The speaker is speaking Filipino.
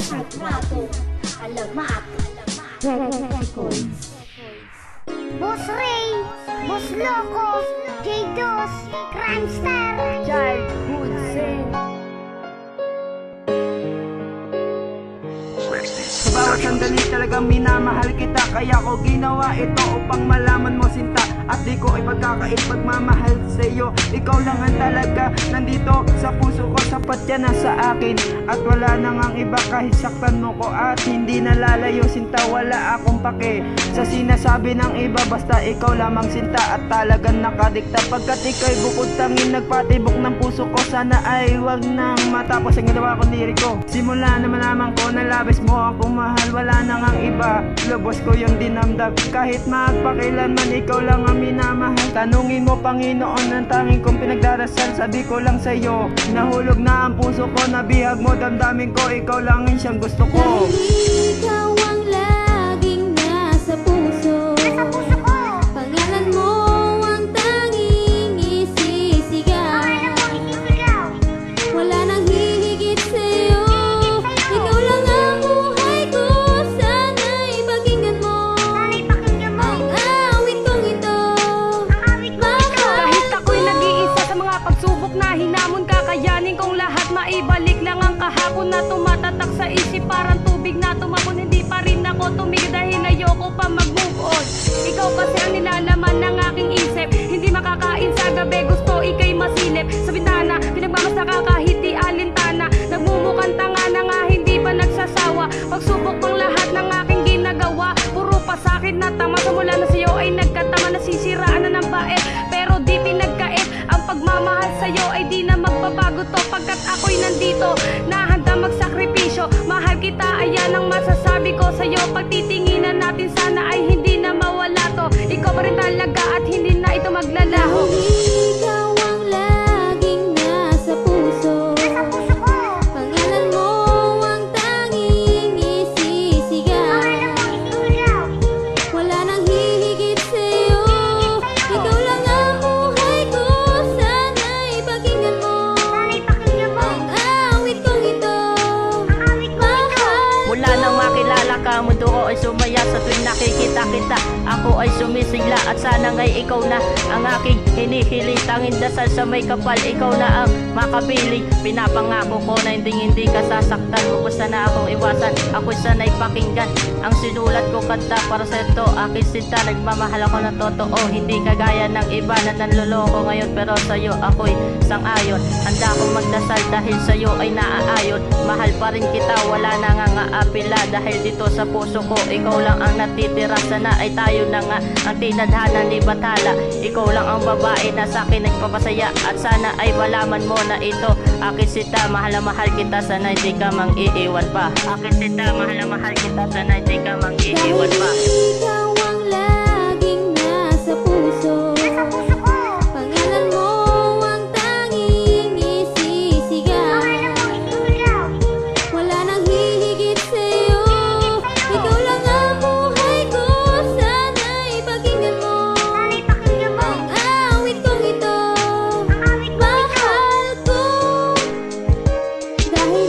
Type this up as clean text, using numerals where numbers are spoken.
Sagrado, alamat, records. Boss Ray, Boss Loco, J-Dos, Crimestar, Childhood Sin. Sa bawat sandali talagang minamahal kita, kaya ko ginawa ito upang malaman mo sinta. At di ko ipagkakait pagmamahal sa iyo. Ikaw lang ang talaga nandito sa puso ko, sapat yan na sa akin. At wala nang ang iba kahit saktan mo ko at hindi nalalayo sinta, wala akong pake sa sinasabi ng iba, basta ikaw lamang sinta at talagang nakadikta. Pagkat ikaw'y bukod tangin nagpatibok ng puso ko, sana ay wag nang matapos ang ginawa ko liriko. Simula na malaman ko na labis mo akong mahal, wala nang ang iba, lubos ko yung dinamdam. Kahit magpakilanman ikaw lang ang minamahal. Tanungin mo Panginoon ang tanging kong pinagdarasal, sabi ko lang sa'yo, nahulog na ang puso ko, nabihag mo damdamin ko, ikaw lang ang siyang gusto ko. Dahil ikaw ang laging nasa puso, pangalan mo ang tanging isisigaw. Wala nang hihigit sa'yo, ikaw lang ang buhay ko, sana'y pakinggan mo ang awit kong ito. Kahit ako'y nag-iisa sa mga pagsubok na hinamon, kakayanin kong lahat, maibalik lang ang kahapon na tumatatak sa isip, parang tubig na tumapon. Hindi pa rin ako tumigil dahil ayoko pa mag-move on. Ikaw kasi ang nilalaman ng aking isip, hindi makakain sa gabi, gusto ika'y masilip sa bintana, pinagmamasta ka kahit di alintana. Nagmumukhang tanga na nga, hindi pa nagsasawa, pagsubok ang lahat ng aking ginagawa. Puro pasakit na tama, sa mula na sa'yo ay nagkatama, nasisiraan na ng bait pero di pinagkait. Ang pagmamahal sa'yo ay di na magbabago to, pagkat ako'y nandito na handa magsakripisyo. Mahal kita, ayan ang masasabi ko sa'yo, pagtitinginan natin sana ay hindi na mawala to. Ikaw pa rin talaga at hindi na ito maglalaho. Dahil ikaw ang laging nasa puso, pangalan mo ang tanging isisigaw. Wala nang hihigit sa'yo, ikaw lang ang buhay ko, sana'y pakinggan mo ang awit kong ito. Mahal Mula nang makilala ka, mundo ko ay sumaya sa tuwing nakikita kita. Ako ay sumisigla at sana nga'y ikaw na ang aking hinihiling. Tanging dasal sa may kapal, ikaw na ang makapiling. Pinapangako ko na hindi ka sasaktan. Basta na akong iwasan, ako'y sana'y pakinggan. Ang sinulat ko kanta para sa ito, aking sinta, nagmamahal ako ng totoo. Hindi kagaya ng iba na nanloloko ngayon, pero sa'yo ako'y sang-ayon. Handa akong magdasal dahil sa'yo ay naaayon. Mahal pa rin kita, wala na nga aapila, dahil dito sa puso ko ikaw lang ang natitira. Sana ay tayo na nga ang tinadhana ni Bathala. Ikaw lang ang babae na sa'kin nagpapasaya, at sana ay malaman mo na ito, aking sinta, mahal na mahal kita, sana hindi ka mang iiwan pa. Aking sinta, mahal na mahal kita, sana hindi ka mang iiwan pa. ikaw ang laging nasa puso, pangalan mo ang tanging isisigaw. Wala nang hihigit sa'yo, ikaw lang ang buhay ko, sana'y pakinggan mo ang awit kong ito. Mahal ko, dahil